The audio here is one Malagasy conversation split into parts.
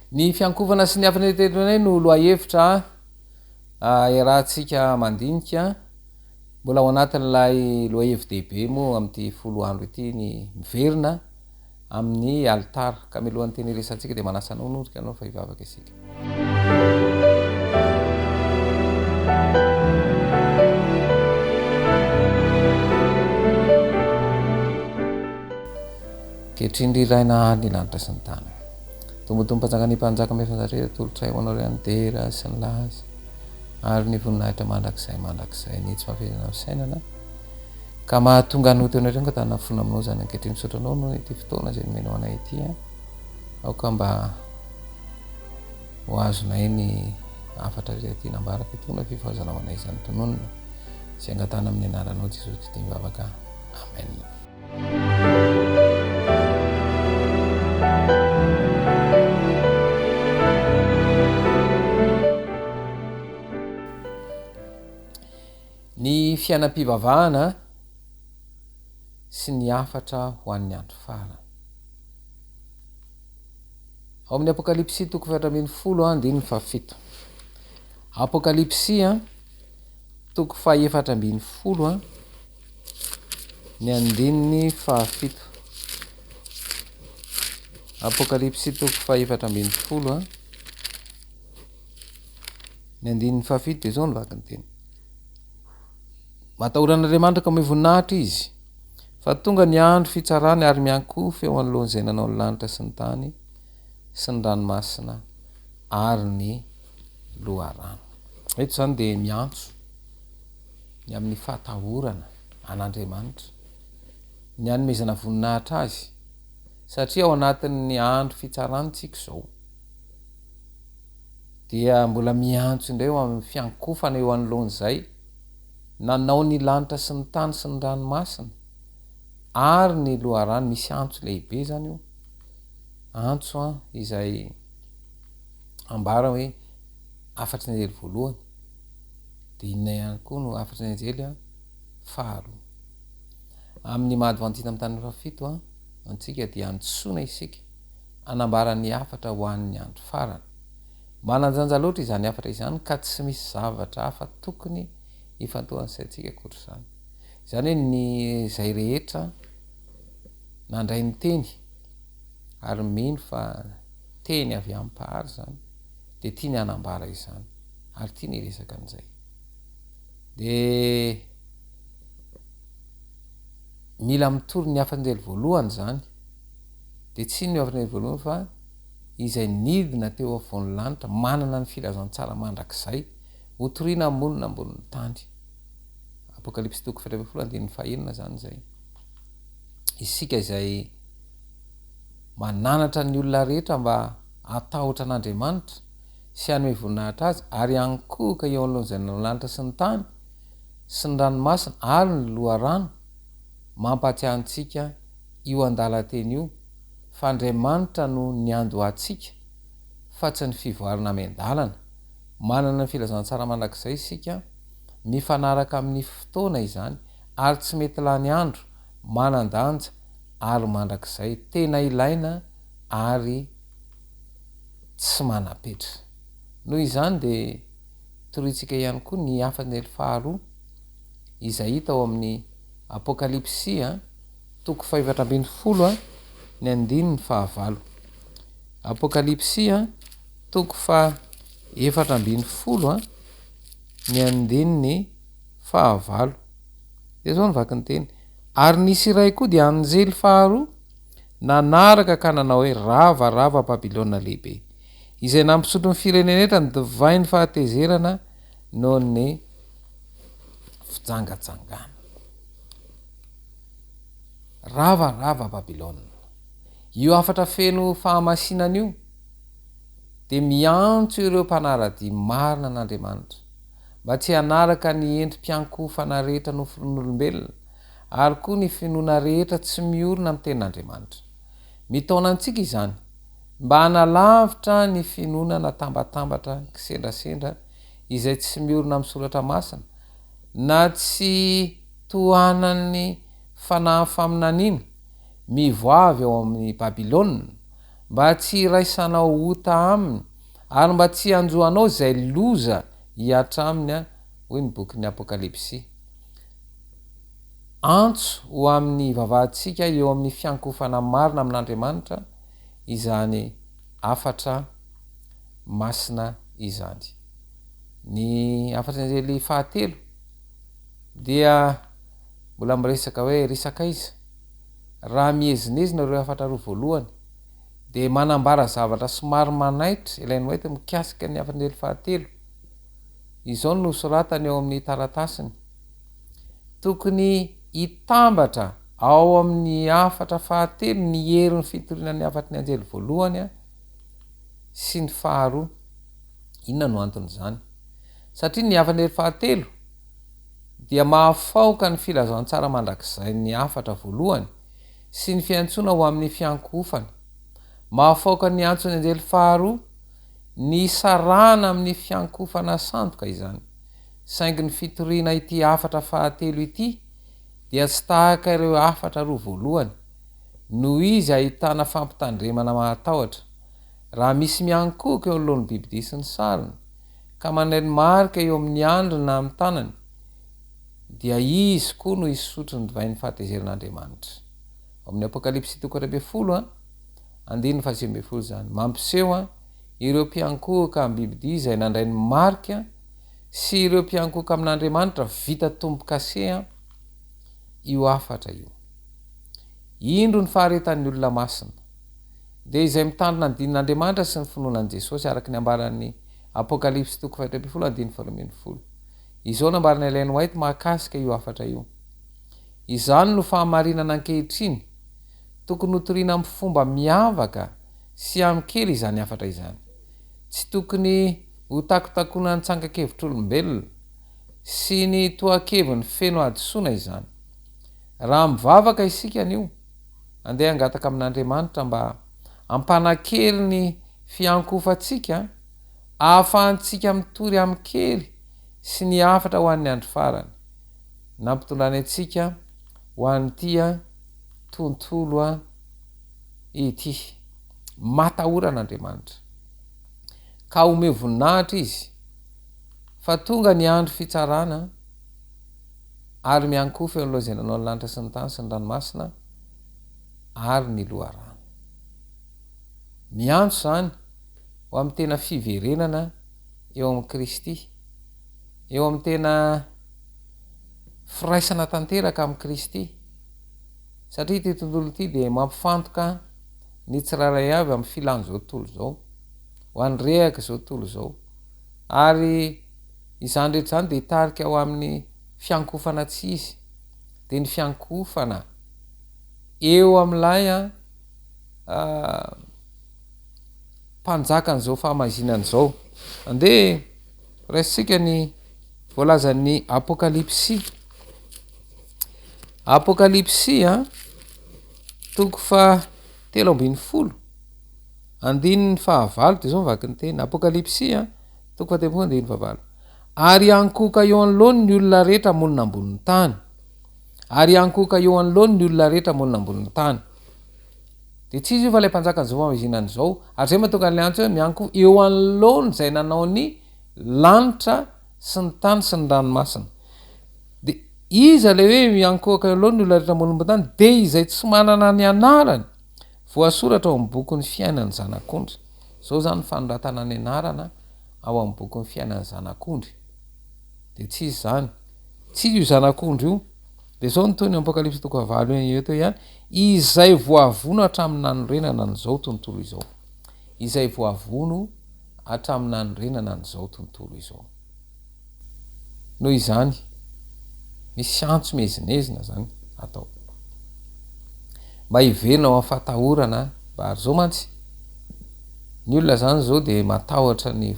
Ny fiankovana sy ny hafanetedronay no loahevitra rahantsika mandinika mbola ao anatin'ilay loahevy-dehibe moa amin'ity folo andro ity ny miverina amin'ny altara ka milohan'ny teny resantsika dia manasanao nodrika anao fa hivavaka isika. Ketrindriraina ny lanitra sy ny tany tombotombo-panjaka ny mpanjaka mefazarera tolotray ho anao ray andera sy ny laza ary ny voninahitra mandrakizay ny tsy mafezana sainana ka mahatonga anoto anareo ka tana fona aminao zany ankehitriny misotranao no ity fotoana zay nomena anay ity aoka mba ho azonay ny afatra ty nambaraka itona fifahazanao anay zany tononona sy angatana amin'ny anaranao Jesosy Kristy mivavaka. Amen. Ny fiainam-pivavahana sy ny afatra ho an'ny andro farany. Ao amin'ny Apokalipsy 4:7. Apokalipsy 4:7 ny andininy 7. Apokalipsy 4:7 ny andininy 7 dia zao ny vaky ny teny. Matahoran'Andriamanitra ka mivoninahitra izy fa tonga ny andro fitsarany ary miankofy eo anoloan'izay nanao ny lanitra sy ny tany sy ny ranomasina ary ny loharano. Eto zany dia miantso ny amin'ny fahatahorana an'Andriamanitra ny hanomezana voninahitra azy satria ao anatin'ny andro fitsarantsika zao dia mbola miantso indray eo amin'ny fiankofana eo anoloan'izay nanao ny lanitra sy ny tany sy ny ranomasina ary ny loharano. Misy antso lehibe zany io, antso izay ambara hoe afatry ny anjely voalohany dia inona ihany koa no afatry ny anjely faharoa. Amin'ny mahadvantita amin'ny tany 7 antsika dia antsoina isika anambara ny afatra ho an'ny andro farany. Mananjanja loatra izany afatra izany ka tsy misy zavatra hafa tokony ifantohan'ny saintsika akoatr'izany. Izany hoe ny zay rehetra nandray ny teny ary mino fa teny avy amin'ny mpahary zany dia tia ny anambara izany ary tia ny resaka an'izay. Dia mila mitory ny afan'anjely voalohany zany dia tsy ny afan'anjely voalohany fa izay nidina teo afovoan'ny lanitra manana ny filazantsara mandrakizay hotoriana ambonina ambonin'ny tany. Apokalipsy 4:7 zany zay. Isika izay mananatra ny olona rehetra mba atahotra an'Andriamanitra sy hanome voninahitra azy ary hankohoka eo anoloan'izay nanao lanitra sy ny tany sy ny ranomasina ary ny loharano mampatsiahy antsika io andalan-teny io fa Andriamanitra no niando antsika fa tsy ny fivoarana amian-dalana. Manana ny filazantsara mandrakizay isika mifanaraka amin'ny fotoana izany ary tsy mety lany andro manan-danja ary mandrakizay tena ilaina ary tsy manapetra. Noho izany dia torintsika ihany koa ny afan'anjely faharoa izay hita ao amin'ny Apokalipsy 4:7 ny andininy 9. Apokalipsy 4:7 ny andininy 9 dia zao ny vaky ny teny. Ary nisy iray koa dia anjely faharoa nanaraka ka nanao hoe ravarava Babilôna lehibe izay nampisotro ny firenena ny divay ny fahatezerana noho ny fijangajangana. Ravarava Babilôna, io afatra feno fahamasinana io dia miantso ireo mpanaradia marina an'Andriamanitra mba tsy hanaraka ny endrim-piankofana rehetra noforon'olombelona ary koa ny finoana rehetra tsy miorina amin'ny tenin'Andriamanitra. Mitaona antsika izany mba hanalavitra ny finoana natambatambatra kisendrasendra izay tsy miorina amin'ny soratra masina na tsy tohanan'ny fanahy faminaniana mivoavy ao amin'ny Babilôna mba tsy raisanao ota aminy ary mba tsy anjoanao zay loza hiatra aminy a hoy ny boky ny apokalipsy. Antso ho amin'ny vavahantsika eo amin'ny fiankofana marina amin'Andriamanitra izany afatra masina izany. Ny afatra anjely fahatelo dia mbola miresaka hoe resaka iza raha miezinezina reo afatra roa voalohany de manambara zavatra somary manaitra ilainy hoety mikasika ny afatra anjely fahatelo. Izao no soratany eo amin'ny taratasiny: tokony hitambatra ao amin'ny afatra fahatelo ny herin'ny fitoriana ny afatry ny anjely voalohany a sy ny faharoa. Inona no anton'izany? Satria ny afanjely fahatelo dia mahafaoka ny filazantsara mandrakizay ny afatra voalohany sy ny fiantsona ho amin'ny fiankofana. Mahafaoka ny antsony anjely faharoa ny sarana amin'ny fiankofana sandoka izany, saingy ny fitoriana ity afatra fahatelo ity dia tsy tahaka ireo afatra roa voalohany noho izy ahitana fampitandremana mahatahotra. Raha misy miankoka eo anoloan'ny bibidia sy ny sariny ka maneno marika eo amin'ny andriny na amin'ny tanany, dia izy koa no hisotro ny divain'ny fahatezerin'Andriamanitra. Amin'ny apokalipsy 1:7 zany mampiseho ireo mpiankoka amin'ny bibidia izay nandray ny marika sy ireo mpiankoka amin'Andriamanitra vita tombo-kase io afatra io. Indro ny faharetan'ny olona masina de izay mitandrina ny dinin'Andriamanitra sy ny finoanan'i Jesosy araky ny ambaran'ny apokalipsy 2:12. Izao nambarana Ellen White mahakasika io afatra io: izany no fahamarinana ankehitriny, tokony hotoriana amin'ny fomba miavaka sy amikely izany afatra izany. Tsy tokony ho takotakona ny tsangakevitryolombelona sy ny toakeviny feno adisoana izany. Raha mivavaka isika anio andeha angataka amin'Andriamanitra mba ampanakery ny fiankofantsika, ahafahantsika mitory amikely sy ny afatra ho an'ny andro farany, nampitondrany atsika ho an'ity tontolo ity. Matahoran'Andriamanitra ka ome voninahitra izy fa tonga ny andro fitsarana ary miankofa eo aloha zay nanao ny lanitra sy ny tany sy ny ranomasina ary ny loharano. Miantso zany ho amin'ny tena fiverenana eo amin'ny Kristy, eo amin'ny tena firaisana tanteraka amin'ny Kristy, satria ity tontolo ity de mampifantoka ny tsirairay avy amin'ny filany zao tontolo zao, ho an'ny rehaka zao tontolo zao, ary izany rehetra zany de hitarika ao amin'ny fiankofana tsy izy, de ny fiankofana eo amin'ilay mpanjakan'izao fahamazinan'izao. Andeha raisitsika ny voalazan'ny apokalipsy. Apokalipsy 3:10 andininy fahavalo de zao mivaky ny teny. Apokalipsy 3:10 ary ankoka eo anoloany ny olona rehetra monina ambonin'ny tany, ary ankoka eo anoloany ny olona rehetra monina ambonin'ny tany. De tsy izy io fa lay mpanjakan'izao fahamazinan'izao, ary zay mahatonga ny antso hoe miankofa eo anoloany zay nanao ny lanitra sy ny tany sy ny ranomasina. De iza le hoe miankoka eo anoloany ny olona rehetra monina ambonin'ny tany? De izay tsy manana ny anarany voasoratra ao amin'ny bokin'ny fiainan'ny zanak'ondry. Zao zany fanoratana ny anarana ao amin'ny bokin'ny fiainan'ny zanak'ondry. De tsy izy zany, tsy io zanak'ondry io. De zao nytoy ny apokalipsy 3:9 eto ihany: izay voavono hatramin'ny nanorenana n'izao tontolo izao. Izay voavono hatramin'ny nanorenana n'izao tontolo izao. Noho izany misy antso mezinezina zany atao mba hiverina ao amin'ny fahatahorana, mba ary zao mantsy ny olona zany zao de matahotra ny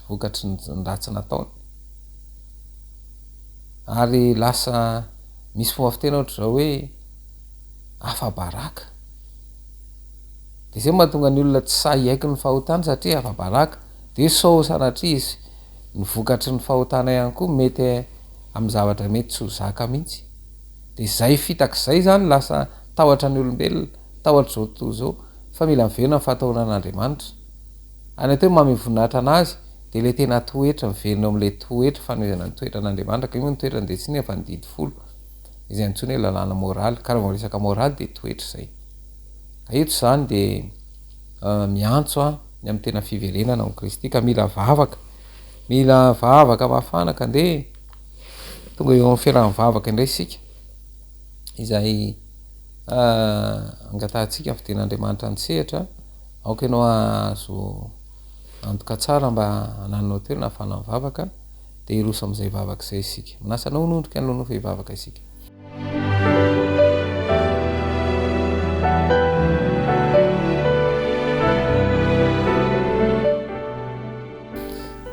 vokatry ny ratsy nataony, ary lasa misy fomba fitena ohatra zao hoe afa-baraka. De zay mahatonga ny olona tsy sahy aiky ny fahotana satria afa-baraka. De sao sanatria izy ny vokatry ny fahotana ihany koa mety amin'ny zavatra mety tsy ho zaka mihitsy. De zay fitak'izay zany lasa tahotra ny olombelona, tahotra zao tontolo zao, fa fa mila miverina fataonan'andriamanitra any ateo mamivonahitra anazy de le tena toetra miverina am'le toetra fanoezana ny toetra n'andriamanitra ka io ny toetra de tsy ny efa nididy folo izay antsony hoe lalàna moraly karaha resaka moraly de toetra zay ka ito zany de miantso ny amin'ny tena fiverenana am Kristy ka mila vavaka mafanaka nde tonga eo amin'ny fiaraha-mivavaka indray sika izay angatahantsika fiten'andriamanitra antsehatra aoka ianao azo antoka tsara mba hananonao toerana afana mivavaka de iroso am'izay vavaka izay isika minasanao nondrika an'lohanao fa hivavaka isika.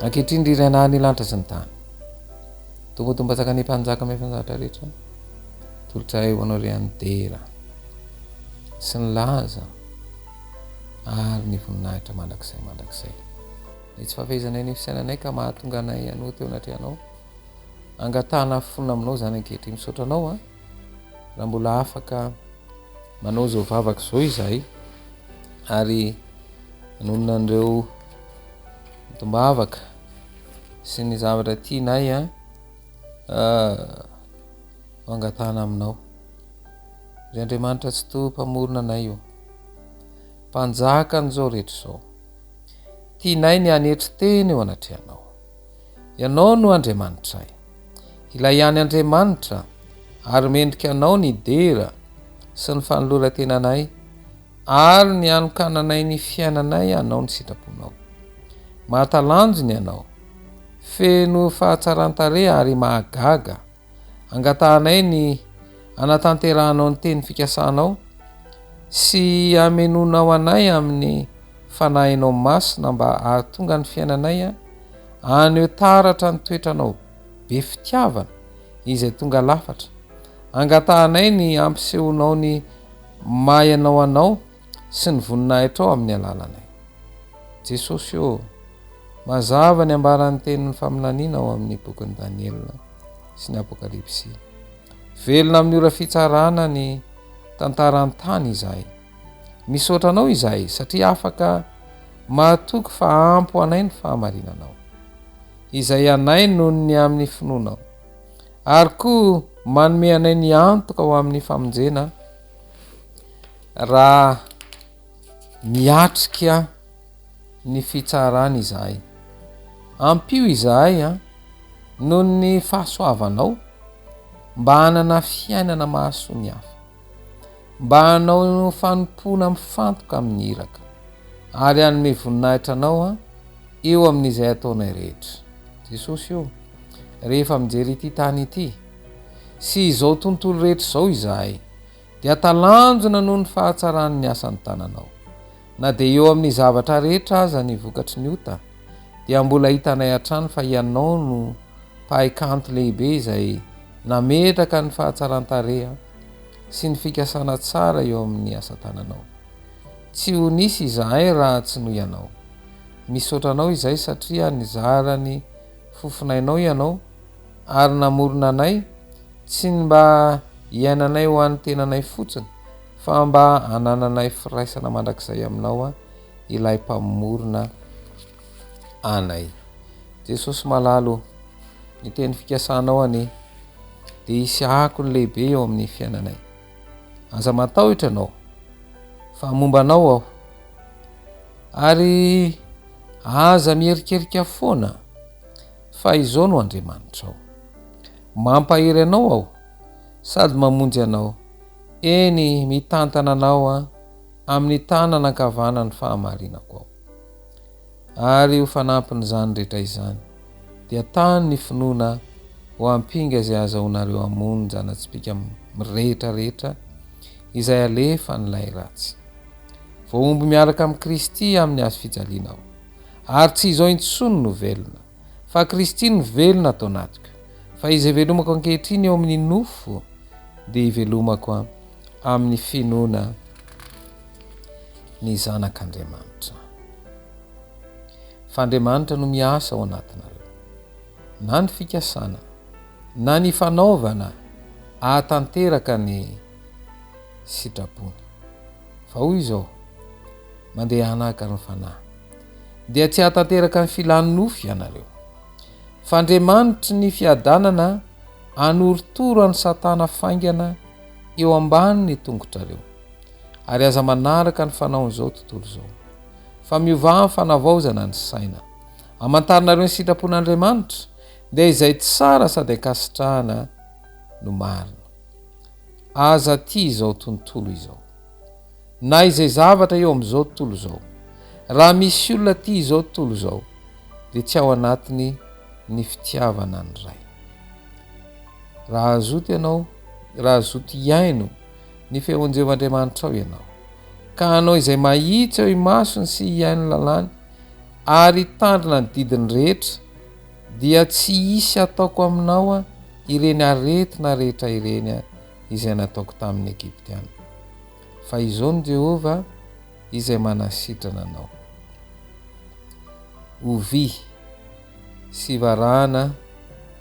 Ankehitrindrirana ny lanitra sy ny tany tombotombatsaka ny mpanjaka mefanjatra rehetra tolotra eo anao ry andera sy ny laza ary ny voninahitra mandrakizay de tsy fafezanay ny fisainanay ka mahatonga anay anao teo anatrehanao angatahana fonina aminao zany ankehitriny misaotra anao raha mbola afaka manao zao vavaka zao izahay ary anonona an'ireo mitombavaka sy ny zavatra tianay angatahana aminao ry Andriamanitra tsy to mpamorona anay io mpanjaka an'izao rehetra zao tianay ny anetry teny eo anatrehanao ianao no Andriamanitray ilay ihany Andriamanitra ary mendrika anao ny dera sy ny fanoloran-tenanay ary ny anokananay ny fiainanay anao ny sitraponao mahatalanjony ianao feno fahatsaran-tare ary mahagaga angatahanay ny anatanterahanao ny teny fikasanao sy amenonao anay amin'ny fanahinao masina mba ahatonga ny fiainanay aneo taratra ny toetranao be fitiavana izay tonga lafatra angatahanay ny ampisehonao ny mayanao anao sy ny voninahitrao amin'ny alalanay Jesosy io mazava ny ambaran'ny tenin'ny faminaniana ao amin'ny bokin'ny Daniela sy ny Apokalipsy velona amin'ny ora fitsarana ny tantarany tany izahay misaotra anao izahay satria afaka mahatoky fa ampo anay ny fahamarinanao izay anay noho ny amin'ny finoanao ary koa manome anay ny antoka ao amin'ny famonjena raha miatrika ny fitsarana izahay ampio izahay noho ny fahasoavanao mba hanana fiainana mahasoa ny hafa mba hanao fanompona mifantoka amin'ny iraka ary hanome voninahitra anao eo amin'izay ataonay rehetra Jesosy io rehefa mijery ity tany ity sy izao tontolo rehetra izao izahay dia atalanjona noho ny fahatsaran'ny asan'ny tananao na dia eo amin'ny zavatra rehetra aza ny vokatry ny ota dia mbola hitanay hatrany fa ianao no mpahay-kanto lehibe izay nametraka ny fahatsaran-tarea sy ny fikasana tsara eo amin'ny asa tananao tsy ho nisy izahay raha tsy noho ianao misaotra anao izahay satria nizara ny fofinainao ianao ary namorona anay tsy mba hiainanay ho an'ny tenanay fotsiny fa mba hanananay firaisana mandrakizay aminao ilay mpamorona anay Jesosy malalo ny teny fikasanao ani de hisy akony lehibe eo amin'ny fiainanay aza matahotra anao fa momba anao aho ary aza mierikerika foana fa izao no Andriamanitrao mampahery anao aho sady mamonjy anao eny mitantana anao amin'ny tanana ankavana ny fahamarinako ao ary ho fanampin'izany rehetra izany dia tany ny finoana ho ampinga izay azahoanareo amony janatsipika mirehetrarehetra izay alefa nylay ratsy voaomby miaraka amin'ny Kristy amin'ny hazo fijaliana ao ary tsy izao intsony no velona fa Kristy no velona atao anatiko fa izay velomako ankehitriny eo amin'ny nofo dia ivelomako amin'ny finoana ny zanak'Andriamanitra fa Andriamanitra no miasa ao anatinareo na ny fikasana na ny fanaovana ahatanteraka ny sitrapony fa hoy izao mandeha hanahaka ny fanahy dia tsy hatanteraka ny filany nofy ianareo fa Andriamanitra ny fiadanana anoritoro any Satana faingana eo ambany ny tongotrareo ary aza manaraka ny fanaon'izao tontolo izao fa miova ny fanavaozana ny saina amantarinareo ny sitrapon'Andriamanitra dia izay tsara sady ankasitrahana no marina. Aza ty izao tontolo izao na izay zavatra eo amin'izao tontolo izao, raha misy olona ty izao tontolo izao dia tsy ao anatiny ny fitiavana ny ray. Raha azoto ianao, raha azoto iaino ny feonjevan'Andriamanitra ao ianao, ka anao izay mahitsy eo imasony sy iaino lalàny ary tandrina ny didiny rehetra, dia tsy hisy ataoko aminao ireny aretina rehetra ireny izay nataoko tamin'ny Egiptiana. Fa izao ny Jehova izay manasitrana anao. Ovy sy varahana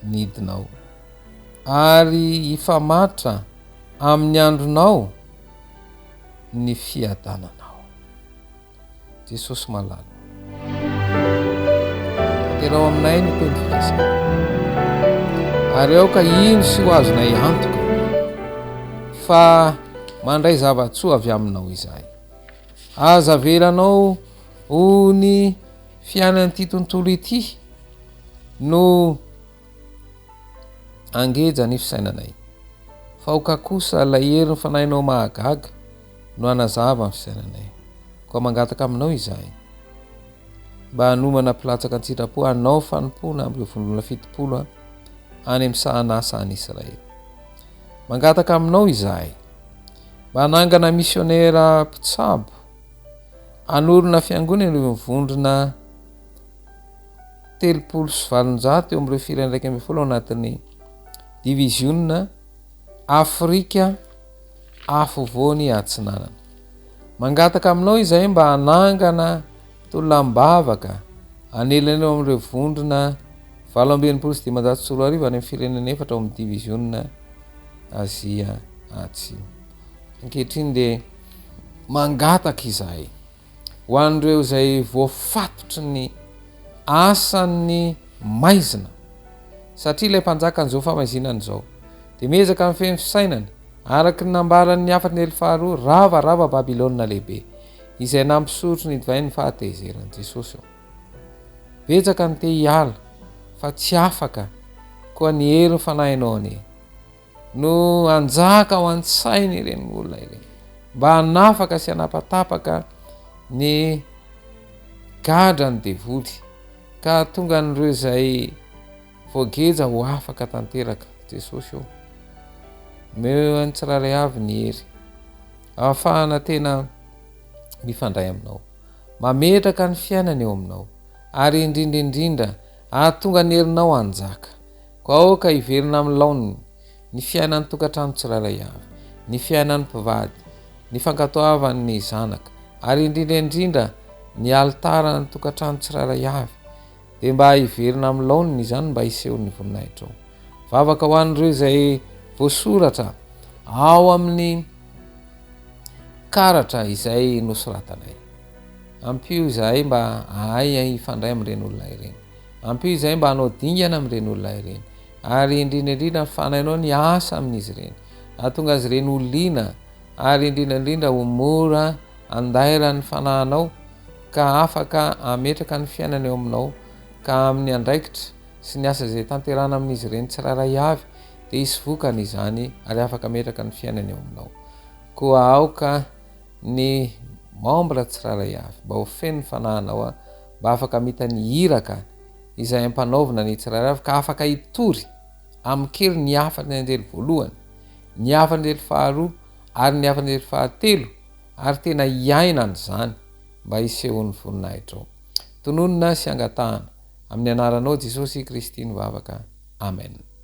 nidinao ary hifamatra amin'ny andronao ny fiadananao. Jesosy malala. Tanterao aminay ny teny fikasana ary aoka ino sy ho azonay antoka fa mandray zavatsoa avy aminao izahay. Aza velanao ho ny fiainan'ity tontolo ity no angeja ny fisainanay, fa oka kosa ilay herin'ny fanahinao mahagaga no anazava ny fisainanay. Koa mangataka aminao izahay mba hanomana pilatsaka ny sitrapo anao fanompona amin'ireo vondrona fitopolo any amin'ny sahanasa any Israely. Mangataka aminao izahay mba hanangana misionera mpitsabo anorona fiangonana ireo mivondrona 370 eo amin'ireo firenena 112 ao anatin'ny diviziona Afrika afovoany atsinanana. Mangataka aminao izahay mba hanangana tolona-mivavaka anelaneo amin'ireo vondrona 7,940 any amin'ny firenena 4 ao amin'ny diviziona Azia Atsimo. Ankehitriny dia mangataka izahay ho an'ireo izay voafatotry ny asan'ny maizina, satria ilay mpanjaka an'izao famaizinana izao dia miezaka amin'ny feno fisainany araky ny nambaran'ny afat'ny ely faharoa ravarava Babilôna lehibe izay nampisotro ny divainy fahatezerany Jesosy eo. Betsaka ny te hiala fa tsy afaka koa ny herin'ny fanahinao anie no anjaka ao an-tsainy ireny olona ireny mba hanafaka sy hanapatapaka ny gadra ny devoly ka tonga n'ireo izay voageja ho afaka tanteraka. Jesosy eo meo ny tsiraray avy ny hery ahafahana tena mifandray aminao, mametraka ny fiainana eo aminao ary indrindraindrindra ahatonga ny herinao anjaka. Koa aoka hiverina amin'ny laoniny ny fiainan'ny tokantrano tsiraray avy, ny fiainan'ny mpivady, ny fankatoavan'ny zanaka ary indrindraindrindra ny altara ny tokantrano tsiraray avy, dia mba hiverina amin'ny laoniny izany mba hisehon'ny voninahitra ao. Vavaka ho an'ireo izay voasoratra ao amin'ny karatra izay nosoratanay. Ampio izahay mba ahay hifandray amin'ireny olona ireny, ampio izahay mba hanao dingana amin'ireny olona ireny ary indrindraindrindra fanainao ny asa amin'izy ireny, ahatonga azy ireny ho liana ary indrindraindrindra ho mora andaira ny fanahinao ka afaka ametraka ny fiainana eo aminao, ka amin'ny andraikitra sy ny asa izay tanterana amin'izy ireny tsiraray avy dia hisy vokany izany ary afaka ametraka ny fiainana eo aminao. Koa aoka ny membre tsiraray avy mba ho feno ny fanahinao mba afaka mita ny hiraka izay ampanaovina ny tsiraray avy ka afaka hitory amin'ny kely ny afan'ny anjely voalohany, ny afan'ny anjely faharoa ary ny afan'ny anjely fahatelo ary tena hiaina an'izany mba hisehon'ny voninahitra ao. Tononona sy angatahana amin'ny anaranao Jesosy Kristy mivavaka. Amen.